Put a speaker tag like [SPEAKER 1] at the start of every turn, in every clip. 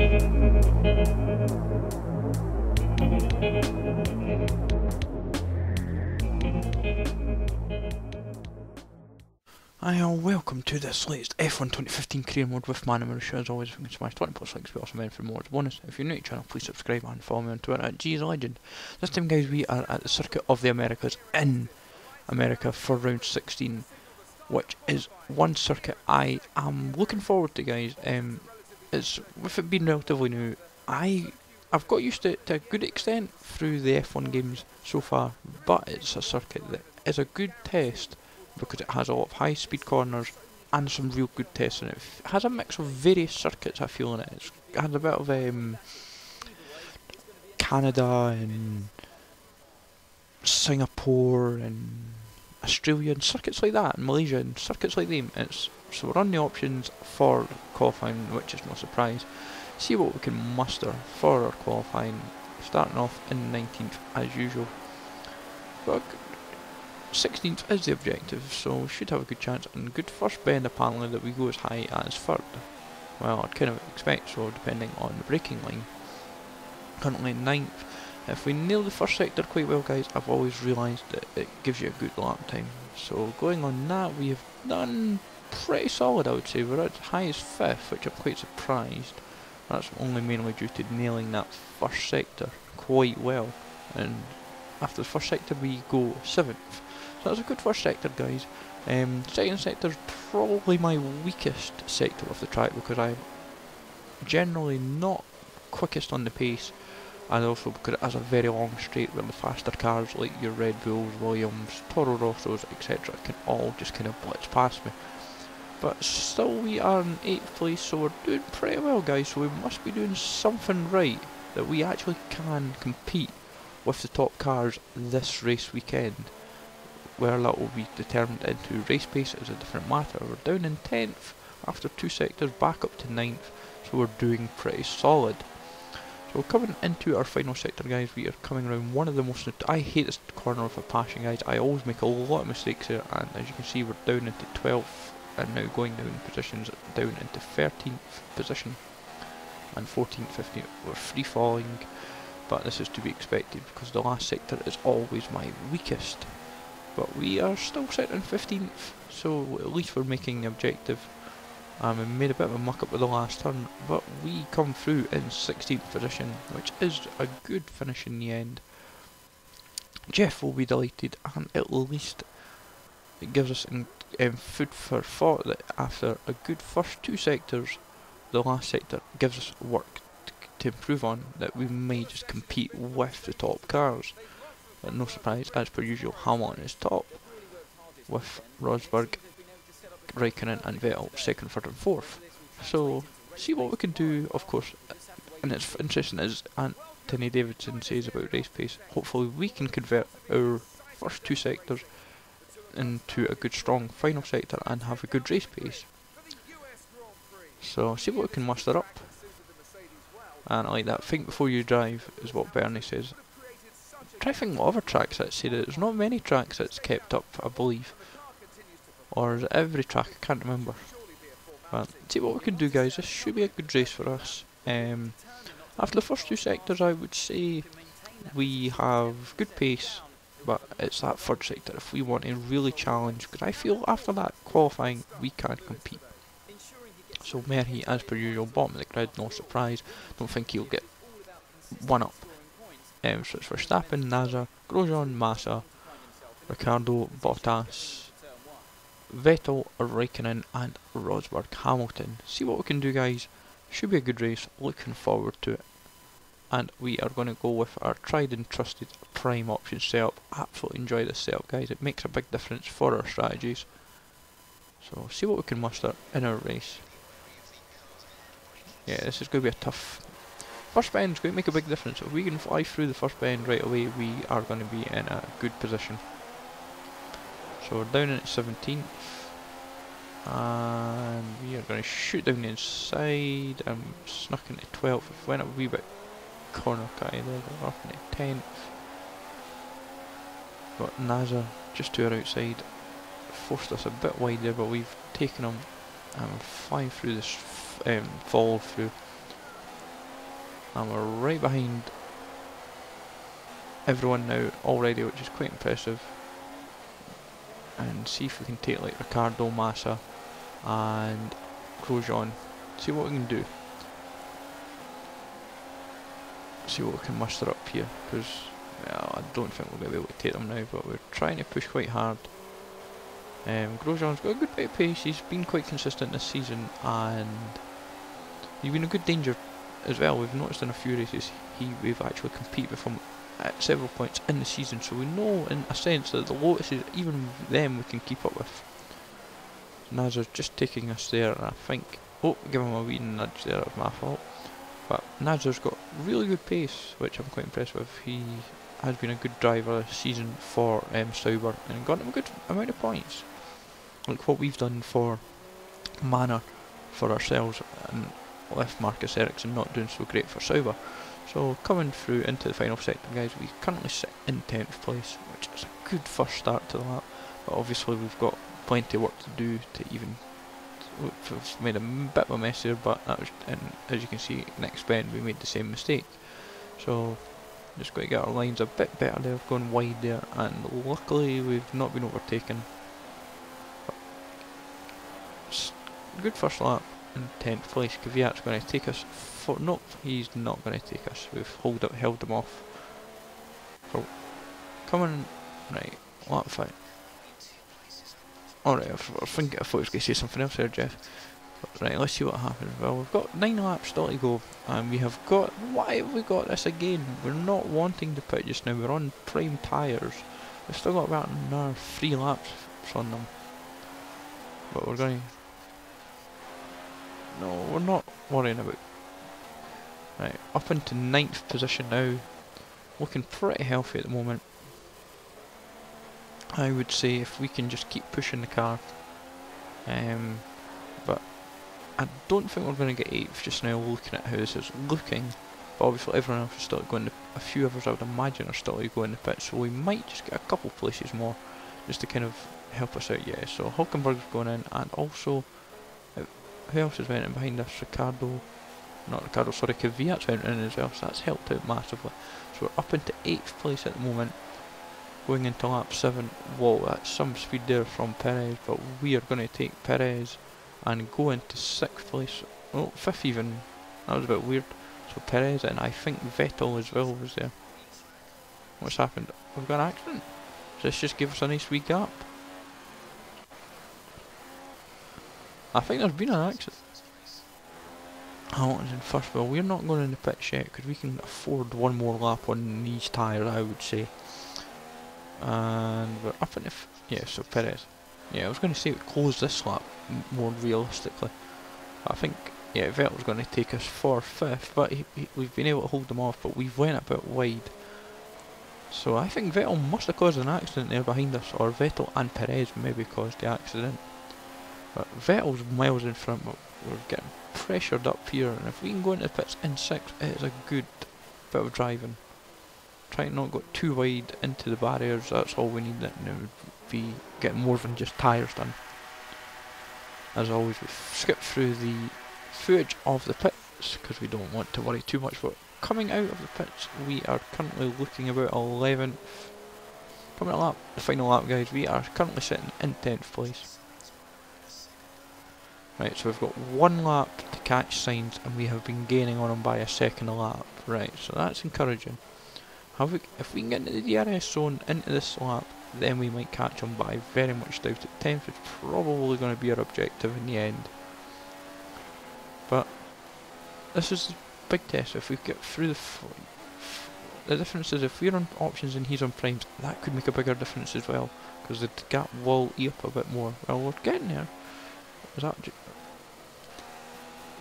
[SPEAKER 1] Hi all, welcome to this latest F1 2015 career mode with Manor Marussia. As always, if you can smash 20 plus likes, we also meant for more bonus. If you're new to the channel, please subscribe and follow me on Twitter at GZLegend. This time guys, we are at the Circuit of the Americas in America for round 16, which is one circuit I am looking forward to, guys. It's, with it being relatively new, I've got used to it to a good extent through the F1 games so far, but it's a circuit that is a good test because it has a lot of high speed corners and some real good tests in it. It has a mix of various circuits, I feel, in it. It has a bit of Canada and Singapore and Australia and circuits like that, and Malaysia and circuits like them. So we're on the options for qualifying, which is no surprise. See what we can muster for our qualifying, starting off in 19th as usual. But 16th is the objective, so we should have a good chance, and good first bend apparently that we go as high as 3rd. Well, I'd kind of expect so, depending on the braking line. Currently 9th. If we nail the first sector quite well, guys, I've always realised that it gives you a good lap time. So going on that, we have done pretty solid, I would say. We're as high as 5th, which I'm quite surprised. That's only mainly due to nailing that first sector quite well. And after the first sector we go 7th. So that's a good first sector, guys. Second sector is probably my weakest sector of the track because I'm generally not quickest on the pace, and also because it has a very long straight where the faster cars like your Red Bulls, Williams, Toro Rossos, etc. can all just kind of blitz past me. But still we are in 8th place, so we're doing pretty well, guys, so we must be doing something right that we actually can compete with the top cars this race weekend. Where that will be determined into race pace is a different matter. We're down in 10th after 2 sectors, back up to 9th, so we're doing pretty solid. So coming into our final sector, guys, we are coming around one of the most... I hate this corner with a passion, guys. I always make a lot of mistakes here, and as you can see we're down into 12th, and now going down positions, down into 13th position, and 14th, 15th. We're free falling, but this is to be expected because the last sector is always my weakest. But we are still sitting in 15th, so at least we're making the objective. We made a bit of a muck up with the last turn, but we come through in 16th position, which is a good finish in the end. Jeff will be delighted, and at least it gives us food for thought that after a good first 2 sectors, the last sector gives us work to improve on, that we may just compete with the top cars. But no surprise, as per usual, Hamilton is top, with Rosberg, Raikkonen and Vettel 2nd, 3rd and 4th. So, see what we can do, of course. And it's interesting, as Anthony Davidson says about race pace, hopefully we can convert our first 2 sectors into a good strong final sector and have a good race pace. So, see what we can muster up. And I like that, think before you drive, is what Bernie says. Try to think what other tracks that say that. There's not many tracks that's kept up, I believe. Or is it every track? I can't remember. But see what we can do, guys. This should be a good race for us. After the first 2 sectors, I would say we have good pace, but it's that 3rd sector if we want to really challenge, because I feel after that qualifying we can compete. So Merhi, as per usual, bottom of the grid, no surprise. Don't think he'll get one up. So it's Verstappen, Nasser, Grosjean, Massa, Ricciardo, Bottas, Vettel, Raikkonen and Rosberg, Hamilton. See what we can do, guys. Should be a good race, looking forward to it. And we are going to go with our tried and trusted prime option setup. Absolutely enjoy this setup, guys. It makes a big difference for our strategies. So see what we can muster in our race. Yeah, this is going to be a tough... First bend is going to make a big difference. If we can fly through the first bend right away, we are going to be in a good position. So we're down at 17th. And we are going to shoot down the inside. I'm snuck into 12th. If we went a wee bit corner guy there, we're up into 10th. Got Nasser just to our outside. Forced us a bit wide there, but we've taken him and we're flying through this fall through. And we're right behind everyone now already, which is quite impressive. And see if we can take like Ricardo, Massa and Grosjean. See what we can do. See what we can muster up here, because I don't think we're going to be able to take them now, but we're trying to push quite hard. Grosjean's got a good bit of pace, he's been quite consistent this season, and he's been a good danger as well. We've noticed in a few races we've actually competed with him at several points in the season, so we know in a sense that the Lotuses, even them, we can keep up with. Nazar's just taking us there, and I think, oh, give him a wee nudge there, that was my fault. But Nazar's got really good pace, which I'm quite impressed with. He has been a good driver this season for Sauber and got him a good amount of points. Like what we've done for Manor for ourselves, and left Marcus Ericsson not doing so great for Sauber. So coming through into the final sector, guys, we currently sit in 10th place, which is a good first start to the lap. But obviously we've got plenty of work to do to even. We've made a bit of a mess here, but that was, and as you can see, next bend we made the same mistake. So just got to get our lines a bit better there, going wide there, and luckily we've not been overtaken. Good first lap in 10th place. Kvyat's going to take us for, nope, he's not going to take us. We've held him off. So coming right, lap 5. Alright, I thought he was going to say something else there, Jeff. But, right, let's see what happens. Well, we've got 9 laps still to go, and we have got, why have we got this again? We're not wanting to pit just now, we're on prime tyres. We've still got about another 3 laps on them. But we're going to, no, we're not worrying about. Right, up into 9th position now, looking pretty healthy at the moment. I would say if we can just keep pushing the car, but I don't think we're going to get 8th just now looking at how this is looking, but obviously everyone else is still going to, a few others I would imagine are still going to the pit, so we might just get a couple places more just to kind of help us out. Yeah, so Hulkenberg's going in, and also who else is went in behind us? Kvyat's went in as well, so that's helped out massively. So we're up into 8th place at the moment. Going into lap 7, whoa, that's some speed there from Perez, but we are going to take Perez and go into 6th place, oh, 5th even, that was a bit weird. So Perez, and I think Vettel as well was there. What's happened? We've got an accident? Does this just give us a nice wee gap? I think there's been an accident. Hamilton's in first, well we're not going in the pits yet, because we can afford one more lap on these tyres, I would say. And we're up in the, yeah, so Perez. Yeah, I was going to say we close this lap more realistically. I think, yeah, Vettel's going to take us for 5th, but we've been able to hold them off, but we've went a bit wide. So I think Vettel must have caused an accident there behind us, or Vettel and Perez maybe caused the accident. But Vettel's miles in front, but we're getting pressured up here, and if we can go into the pits in 6th, it is a good bit of driving. Try to not go too wide into the barriers, that's all we need, and it would be getting more than just tyres done. As always, we've skipped through the footage of the pits, because we don't want to worry too much, but coming out of the pits, we are currently looking about 11th. Coming at the final lap, guys, we are currently sitting in 10th place. Right, so we've got 1 lap to catch Sainz, and we have been gaining on him by a second a lap. Right, so that's encouraging. If we can get into the DRS zone into this lap, then we might catch him, but I very much doubt it. 10th is probably going to be our objective in the end. But this is the big test. If we get through the difference is if we're on options and he's on primes, that could make a bigger difference as well, because the gap will eat up a bit more. Well, we're getting there. Was that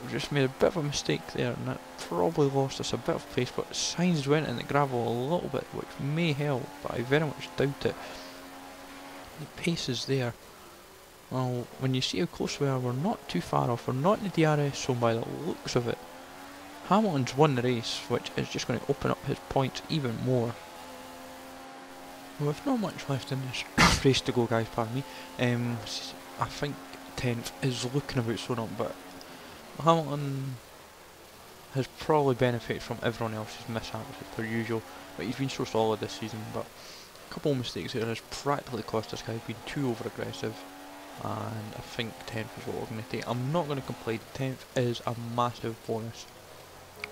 [SPEAKER 1] we just made a bit of a mistake there, and that probably lost us a bit of pace, but Sainz went in the gravel a little bit, which may help, but I very much doubt it. The pace is there. Well, when you see how close we are, we're not too far off. We're not in the DRS zone by the looks of it. Hamilton's won the race, which is just going to open up his points even more. We've not much left in this race to go, guys, pardon me. I think 10th is looking about sewn up, but Hamilton has probably benefited from everyone else's mishaps as per usual, but he's been so solid this season. But a couple of mistakes here has practically cost us guys. Been too over aggressive, and I think 10th is what we're going to take. I'm not going to complain. 10th is a massive bonus.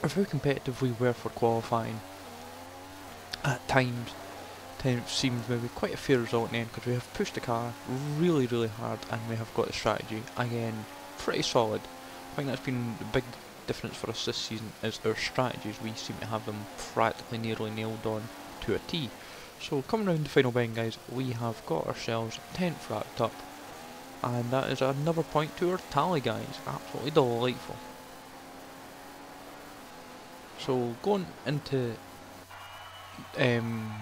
[SPEAKER 1] Of how competitive we were for qualifying, at times 10th seems maybe quite a fair result in the end, because we have pushed the car really hard and we have got the strategy again pretty solid. I think that's been the big difference for us this season, is our strategies. We seem to have them practically nearly nailed on to a T. So coming round the final bend guys, we have got ourselves 10th wrapped up, and that is another point to our tally guys. Absolutely delightful. So going into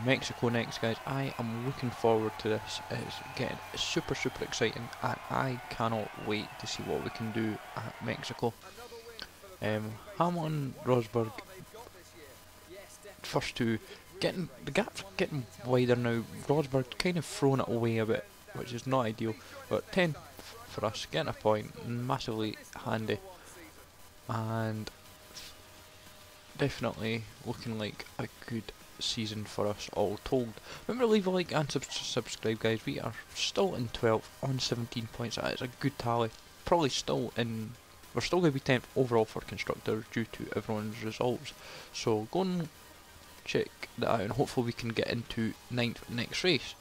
[SPEAKER 1] Mexico next guys, I am looking forward to this. It's getting super exciting, and I cannot wait to see what we can do at Mexico. Hamilton, Rosberg, first two, the gap's getting wider now. Rosberg kind of throwing it away a bit, which is not ideal, but 10th for us, getting a point, massively handy, and definitely looking like a good season for us all told. Remember to leave a like and subscribe guys. We are still in 12th on 17 points. That is a good tally. Probably still in, we're still going to be 10th overall for constructors due to everyone's results. So go and check that out, and hopefully we can get into 9th next race.